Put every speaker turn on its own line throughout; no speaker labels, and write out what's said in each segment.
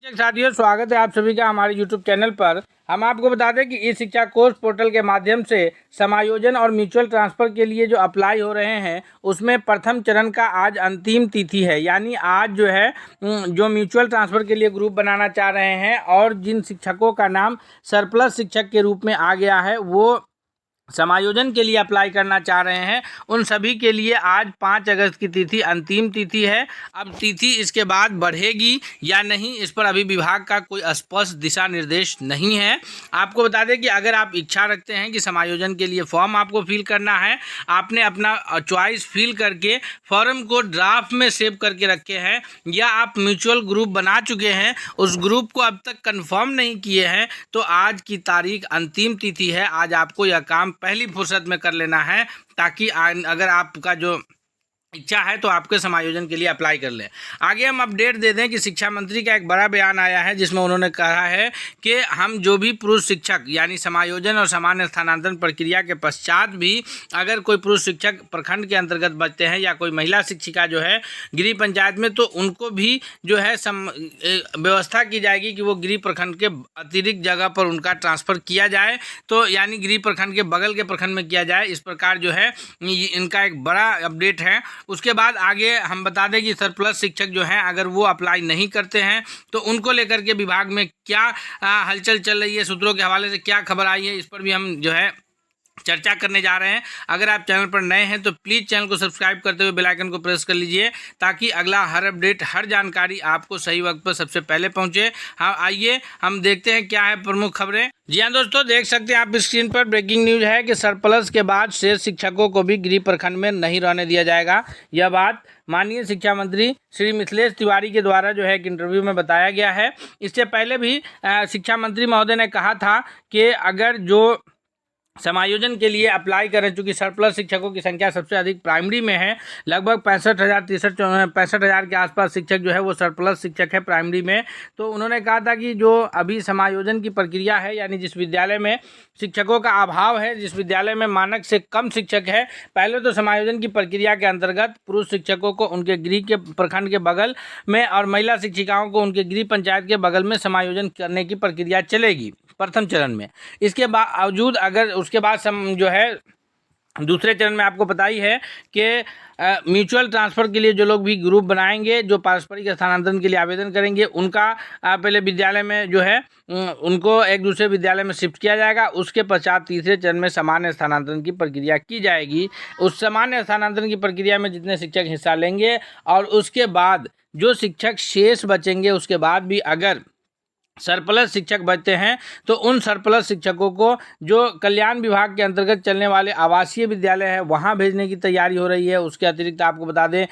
साथियों, स्वागत है आप सभी का हमारे YouTube चैनल पर। हम आपको बता दें कि ई शिक्षा कोर्स पोर्टल के माध्यम से समायोजन और म्यूचुअल ट्रांसफ़र के लिए जो अप्लाई हो रहे हैं उसमें प्रथम चरण का आज अंतिम तिथि है। यानी आज जो है जो म्यूचुअल ट्रांसफ़र के लिए ग्रुप बनाना चाह रहे हैं और जिन शिक्षकों का नाम सरप्लस शिक्षक के रूप में आ गया है वो समायोजन के लिए अप्लाई करना चाह रहे हैं, उन सभी के लिए आज 5 अगस्त की तिथि अंतिम तिथि है। अब तिथि इसके बाद बढ़ेगी या नहीं, इस पर अभी विभाग का कोई स्पष्ट दिशा निर्देश नहीं है। आपको बता दें कि अगर आप इच्छा रखते हैं कि समायोजन के लिए फॉर्म आपको फिल करना है, आपने अपना चॉइस फिल करके फॉर्म को ड्राफ्ट में सेव करके रखे हैं या आप म्यूचुअल ग्रुप बना चुके हैं, उस ग्रुप को अब तक कंफर्म नहीं किए हैं, तो आज की तारीख अंतिम तिथि है। आज आपको यह काम पहली फुर्सत में कर लेना है ताकि अगर आपका जो इच्छा है तो आपके समायोजन के लिए अप्लाई कर लें। आगे हम अपडेट दे दें कि शिक्षा मंत्री का एक बड़ा बयान आया है जिसमें उन्होंने कहा है कि हम जो भी पुरुष शिक्षक यानी समायोजन और सामान्य स्थानांतरण प्रक्रिया के पश्चात भी अगर कोई पुरुष शिक्षक प्रखंड के अंतर्गत बचते हैं या कोई महिला शिक्षिका जो है गृह पंचायत में, तो उनको भी जो है व्यवस्था की जाएगी कि वो गृह प्रखंड के अतिरिक्त जगह पर उनका ट्रांसफ़र किया जाए, तो यानी गृह प्रखंड के बगल के प्रखंड में किया जाए। इस प्रकार जो है इनका एक बड़ा अपडेट है। उसके बाद आगे हम बता दें कि सरप्लस शिक्षक जो हैं अगर वो अप्लाई नहीं करते हैं तो उनको लेकर के विभाग में क्या हलचल चल रही है, सूत्रों के हवाले से क्या खबर आई है, इस पर भी हम जो है चर्चा करने जा रहे हैं। अगर आप चैनल पर नए हैं तो प्लीज़ चैनल को सब्सक्राइब करते हुए बेल आइकन को प्रेस कर लीजिए ताकि अगला हर अपडेट, हर जानकारी आपको सही वक्त पर सबसे पहले पहुंचे। हाँ, आइए हम देखते हैं क्या है प्रमुख खबरें। जी हाँ दोस्तों, देख सकते हैं आप स्क्रीन पर ब्रेकिंग न्यूज़ है कि सरप्लस के बाद शेष शिक्षकों को भी गृह प्रखंड में नहीं रहने दिया जाएगा। यह बात माननीय शिक्षा मंत्री श्री मिथिलेश तिवारी के द्वारा जो है एक इंटरव्यू में बताया गया है। इससे पहले भी शिक्षा मंत्री महोदय ने कहा था कि अगर जो समायोजन के लिए अप्लाई करें, चूँकि सरप्लस शिक्षकों की संख्या सबसे अधिक प्राइमरी में है, लगभग 65,000 के आसपास शिक्षक जो है वो सरप्लस शिक्षक है प्राइमरी में। तो उन्होंने कहा था कि जो अभी समायोजन की प्रक्रिया है, यानी जिस विद्यालय में शिक्षकों का अभाव है, जिस विद्यालय में मानक से कम शिक्षक है, पहले तो समायोजन की प्रक्रिया के अंतर्गत पुरुष शिक्षकों को उनके गृह के प्रखंड के बगल में और महिला शिक्षिकाओं को उनके गृह पंचायत के बगल में समायोजन करने की प्रक्रिया चलेगी प्रथम चरण में। इसके बावजूद अगर उसके बाद जो है दूसरे चरण में आपको पता ही है कि म्यूचुअल ट्रांसफ़र के लिए जो लोग भी ग्रुप बनाएंगे, जो पारस्परिक स्थानांतरण के लिए आवेदन करेंगे, उनका पहले विद्यालय में जो है उनको एक दूसरे विद्यालय में शिफ्ट किया जाएगा। उसके पश्चात तीसरे चरण में सामान्य स्थानांतरण की प्रक्रिया की जाएगी। उस सामान्य स्थानांतरण की प्रक्रिया में जितने शिक्षक हिस्सा लेंगे और उसके बाद जो शिक्षक शेष बचेंगे, उसके बाद भी अगर सरप्लस शिक्षक बचते हैं तो उन सरप्लस शिक्षकों को जो कल्याण विभाग के अंतर्गत चलने वाले आवासीय विद्यालय है वहाँ भेजने की तैयारी हो रही है। उसके अतिरिक्त आपको बता दें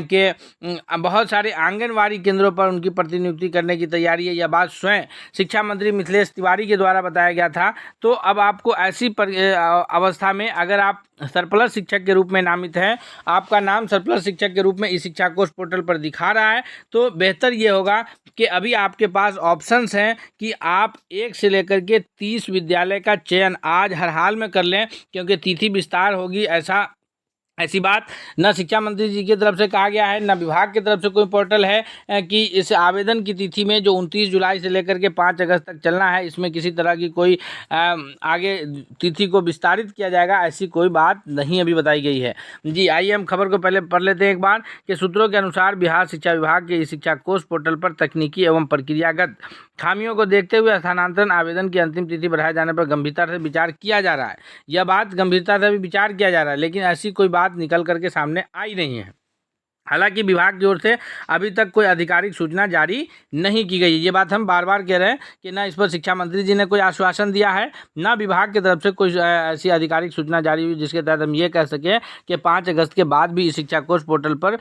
कि बहुत सारे आंगनवाड़ी केंद्रों पर उनकी प्रतिनियुक्ति करने की तैयारी है। यह बात स्वयं शिक्षा मंत्री मिथिलेश तिवारी के द्वारा बताया गया था। तो अब आपको ऐसी अवस्था में अगर आप सरप्लस शिक्षक के रूप में नामित हैं, आपका नाम सरप्लस शिक्षक के रूप में ई शिक्षा कोर्स पोर्टल पर दिखा रहा है, तो बेहतर ये होगा कि अभी आपके पास ऑप्शंस हैं कि आप 1 से लेकर के 30 विद्यालय का चयन आज हर हाल में कर लें, क्योंकि तिथि विस्तार होगी। ऐसी बात न शिक्षा मंत्री जी की तरफ से कहा गया है, न विभाग की तरफ से कोई पोर्टल है कि इस आवेदन की तिथि में जो 29 जुलाई से लेकर के 5 अगस्त तक चलना है, इसमें किसी तरह की कोई आगे तिथि को विस्तारित किया जाएगा, ऐसी कोई बात नहीं अभी बताई गई है। जी, आइए हम खबर को पहले पढ़ लेते हैं एक बार कि सूत्रों के अनुसार बिहार शिक्षा विभाग के ई शिक्षा कोर्स पोर्टल पर तकनीकी एवं प्रक्रियागत खामियों को देखते हुए स्थानांतरण आवेदन की अंतिम तिथि बढ़ाए जाने पर गंभीरता से विचार किया जा रहा है। यह बात गंभीरता से भी विचार किया जा रहा है, लेकिन ऐसी कोई बात निकल करके सामने आई नहीं है। हालांकि विभाग की ओर से अभी तक कोई आधिकारिक सूचना जारी नहीं की गई है। ये बात हम बार बार कह रहे हैं कि ना इस पर शिक्षा मंत्री जी ने कोई आश्वासन दिया है, ना विभाग की तरफ से कोई ऐसी आधिकारिक सूचना जारी हुई जिसके तहत हम ये कह सकें कि 5 अगस्त के बाद भी इस शिक्षा कोर्स पोर्टल पर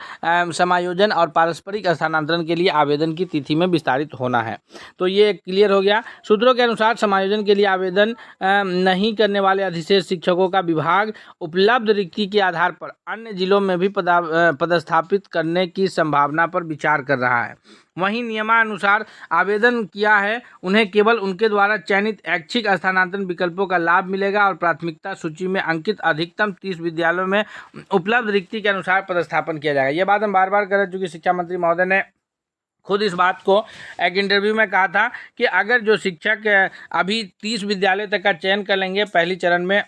समायोजन और पारस्परिक स्थानांतरण के लिए आवेदन की तिथि में विस्तारित होना है। तो ये क्लियर हो गया। सूत्रों के अनुसार समायोजन के लिए आवेदन नहीं करने वाले अधिशेष शिक्षकों का विभाग उपलब्ध रिक्ति के आधार पर अन्य जिलों में भी पदस्थापित करने की संभावना पर विचार कर रहा है। वहीं नियमानुसार आवेदन किया है उन्हें केवल उनके द्वारा चयनित ऐच्छिक स्थानांतरण विकल्पों का लाभ मिलेगा और प्राथमिकता सूची में अंकित अधिकतम 30 विद्यालयों में उपलब्ध रिक्ति के अनुसार पदस्थापन किया जाएगा। ये बात हम बार बार कर चुके शिक्षा मंत्री महोदय ने खुद इस बात को एक इंटरव्यू में कहा था कि अगर जो शिक्षक अभी 30 विद्यालय तक का चयन कर लेंगे पहली चरण में,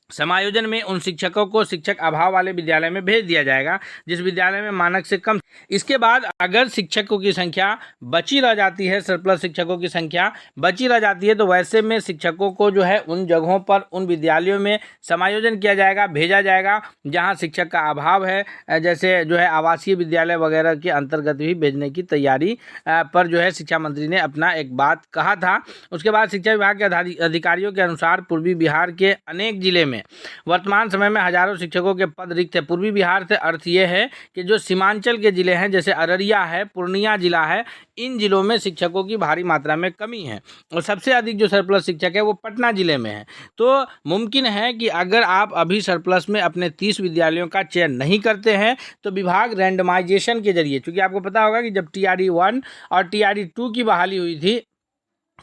समायोजन में उन शिक्षकों को शिक्षक अभाव वाले विद्यालय में भेज दिया जाएगा जिस विद्यालय में मानक से कम। इसके बाद अगर शिक्षकों की संख्या बची रह जाती है, सरप्लस शिक्षकों की संख्या बची रह जाती है, तो वैसे में शिक्षकों को जो है उन जगहों पर, उन विद्यालयों में समायोजन किया जाएगा, भेजा जाएगा जहां शिक्षक का अभाव है। जैसे जो है आवासीय विद्यालय वगैरह के अंतर्गत भी भेजने की तैयारी पर जो है शिक्षा मंत्री ने अपना एक बात कहा था। उसके बाद शिक्षा विभाग के अधिकारियों के अनुसार पूर्वी बिहार के अनेक जिले में वर्तमान समय में हजारों शिक्षकों के पद रिक्त है। पूर्वी बिहार से अर्थ ये है कि जो सीमांचल के जिले हैं, जैसे अररिया है, पूर्णिया जिला है, इन जिलों में शिक्षकों की भारी मात्रा में कमी है और सबसे अधिक जो सरप्लस शिक्षक है वो पटना जिले में है। तो मुमकिन है कि अगर आप अभी सरप्लस में अपने 30 विद्यालयों का चयन नहीं करते हैं तो विभाग रैंडमाइजेशन के जरिए, क्योंकि आपको पता होगा कि जब TRD 1 और TRD 2 की बहाली हुई थी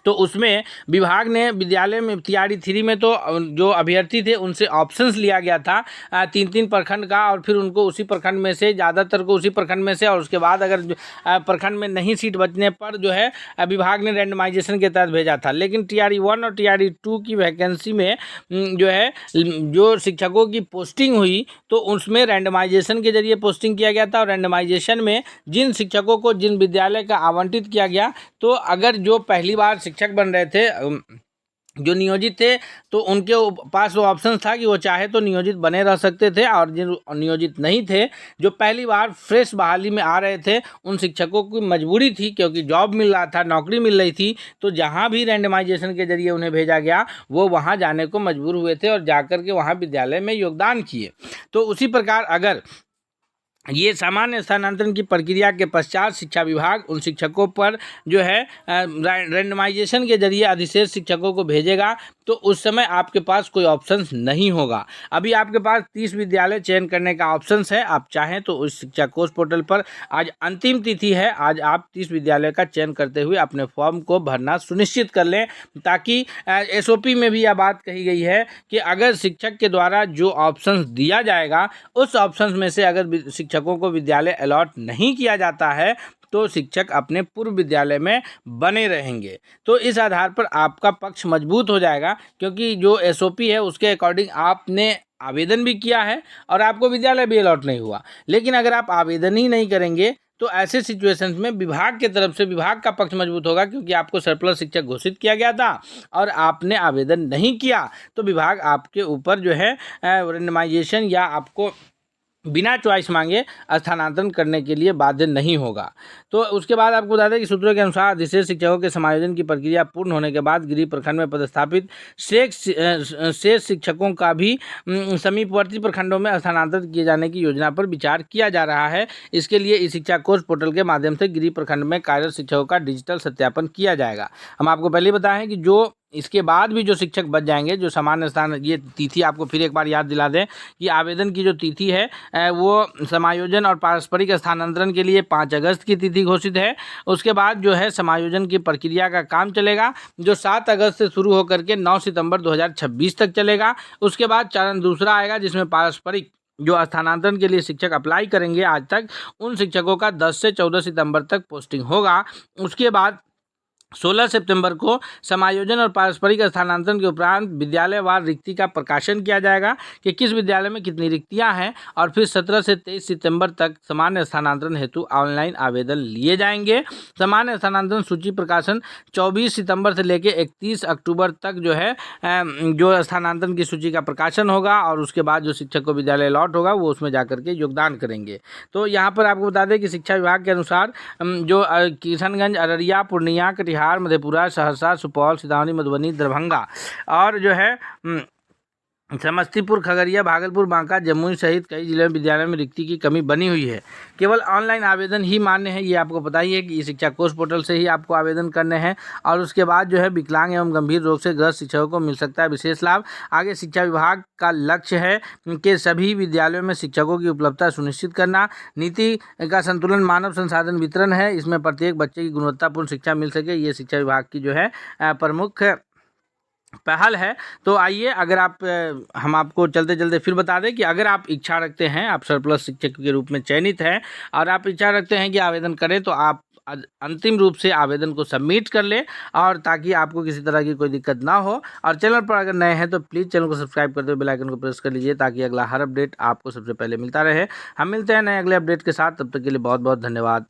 तो उसमें विभाग ने विद्यालय में TRD 3 में तो जो अभ्यर्थी थे उनसे ऑप्शंस लिया गया था 3-3 प्रखंड का, और फिर उनको उसी प्रखंड में से, ज़्यादातर को उसी प्रखंड में से, और उसके बाद अगर प्रखंड में नहीं सीट बचने पर जो है विभाग ने रैंडमाइजेशन के तहत भेजा था। लेकिन TRD 1 और TRD 2 की वैकेंसी में जो है जो शिक्षकों की पोस्टिंग हुई तो उसमें रैंडमाइजेशन के जरिए पोस्टिंग किया गया था, और रैंडमाइजेशन में जिन शिक्षकों को जिन विद्यालय का आवंटित किया गया, तो अगर जो पहली बार शिक्षक बन रहे थे, जो नियोजित थे, तो उनके पास वो ऑप्शन था कि वो चाहे तो नियोजित बने रह सकते थे, और जिन नियोजित नहीं थे, जो पहली बार फ्रेश बहाली में आ रहे थे, उन शिक्षकों की मजबूरी थी क्योंकि जॉब मिल रहा था, नौकरी मिल रही थी, तो जहाँ भी रैंडमाइजेशन के जरिए उन्हें भेजा गया वो वहाँ जाने को मजबूर हुए थे और जाकर के वहाँ विद्यालय में योगदान किए। तो उसी प्रकार अगर ये सामान्य स्थानांतरण की प्रक्रिया के पश्चात शिक्षा विभाग उन शिक्षकों पर जो है रैंडमाइजेशन के जरिए अधिशेष शिक्षकों को भेजेगा, तो उस समय आपके पास कोई ऑप्शंस नहीं होगा। अभी आपके पास 30 विद्यालय चयन करने का ऑप्शंस है। आप चाहें तो उस शिक्षा कोष पोर्टल पर आज अंतिम तिथि है, आज आप 30 विद्यालय का चयन करते हुए अपने फॉर्म को भरना सुनिश्चित कर लें, ताकि SOP में भी यह बात कही गई है कि अगर शिक्षक के द्वारा जो ऑप्शंस दिया जाएगा उस ऑप्शंस में से अगर शिक्षकों को विद्यालय अलॉट नहीं किया जाता है तो शिक्षक अपने पूर्व विद्यालय में बने रहेंगे। तो इस आधार पर आपका पक्ष मजबूत हो जाएगा, क्योंकि जो SOP है उसके अकॉर्डिंग आपने आवेदन भी किया है और आपको विद्यालय भी अलॉट नहीं हुआ। लेकिन अगर आप आवेदन ही नहीं करेंगे तो ऐसे सिचुएशंस में विभाग के तरफ से विभाग का पक्ष मजबूत होगा, क्योंकि आपको सरप्लस शिक्षक घोषित किया गया था और आपने आवेदन नहीं किया, तो विभाग आपके ऊपर जो है रैंडमाइजेशन या आपको बिना चॉइस मांगे स्थानांतरण करने के लिए बाध्य नहीं होगा। तो उसके बाद आपको बता दें कि सूत्रों के अनुसार अधिशेष शिक्षकों के समायोजन की प्रक्रिया पूर्ण होने के बाद गृह प्रखंड में पदस्थापित शेष शिक्षकों का भी समीपवर्ती प्रखंडों में स्थानांतरित किए जाने की योजना पर विचार किया जा रहा है। इसके लिए ई शिक्षा कोष पोर्टल के माध्यम से गृह प्रखंड में कार्यरत शिक्षकों का डिजिटल सत्यापन किया जाएगा। हम आपको पहले बताएं कि जो इसके बाद भी जो शिक्षक बच जाएंगे, जो सामान्य स्थान, ये तिथि आपको फिर एक बार याद दिला दें कि आवेदन की जो तिथि है वो समायोजन और पारस्परिक स्थानांतरण के लिए 5 अगस्त की तिथि घोषित है। उसके बाद जो है समायोजन की प्रक्रिया का काम चलेगा, जो 7 अगस्त से शुरू होकर के 9 सितंबर 2026 तक चलेगा। उसके बाद चरण दूसरा आएगा जिसमें पारस्परिक जो स्थानांतरण के लिए शिक्षक अप्लाई करेंगे आज तक, उन शिक्षकों का 10 से 14 सितंबर तक पोस्टिंग होगा। उसके बाद 16 सितंबर को समायोजन और पारस्परिक स्थानांतरण के उपरांत विद्यालयवार रिक्ति का प्रकाशन किया जाएगा कि किस विद्यालय में कितनी रिक्तियां हैं, और फिर 17 से 23 सितंबर तक सामान्य स्थानांतरण हेतु ऑनलाइन आवेदन लिए जाएंगे। सामान्य स्थानांतरण सूची प्रकाशन 24 सितंबर से लेकर 31 अक्टूबर तक जो है जो स्थानांतरण की सूची का प्रकाशन होगा, और उसके बाद जो शिक्षक को विद्यालय अलॉट होगा वो उसमें जाकर के योगदान करेंगे। तो यहाँ पर आपको बता दें कि शिक्षा विभाग के अनुसार जो किशनगंज, अररिया, पूर्णिया, कटिहार, मधेपुरा, सहरसा, सुपौल, सीतामढ़ी, मधुबनी, दरभंगा और जो है समस्तीपुर, खगड़िया, भागलपुर, बांका, जमुई सहित कई जिलों में विद्यालयों में रिक्ति की कमी बनी हुई है। केवल ऑनलाइन आवेदन ही मान्य है, ये आपको पता ही है कि शिक्षा कोष पोर्टल से ही आपको आवेदन करने हैं। और उसके बाद जो है विकलांग एवं गंभीर रोग से ग्रस्त शिक्षकों को मिल सकता है विशेष लाभ। आगे शिक्षा विभाग का लक्ष्य है कि सभी विद्यालयों में शिक्षकों की उपलब्धता सुनिश्चित करना। नीति का संतुलन मानव संसाधन वितरण है, इसमें प्रत्येक बच्चे की गुणवत्तापूर्ण शिक्षा मिल सके, ये शिक्षा विभाग की जो है प्रमुख पहल है। तो आइए, अगर आप हम आपको चलते चलते फिर बता दें कि अगर आप इच्छा रखते हैं, आप सरप्लस शिक्षक के रूप में चयनित हैं और आप इच्छा रखते हैं कि आवेदन करें, तो आप अंतिम रूप से आवेदन को सबमिट कर लें, और ताकि आपको किसी तरह की कोई दिक्कत ना हो। और चैनल पर अगर नए हैं तो प्लीज़ चैनल को सब्सक्राइब करते हुए बेल आइकन को प्रेस कर लीजिए, ताकि अगला हर अपडेट आपको सबसे पहले मिलता रहे। हम मिलते हैं नए अगले अपडेट के साथ, तब तक के लिए बहुत बहुत धन्यवाद।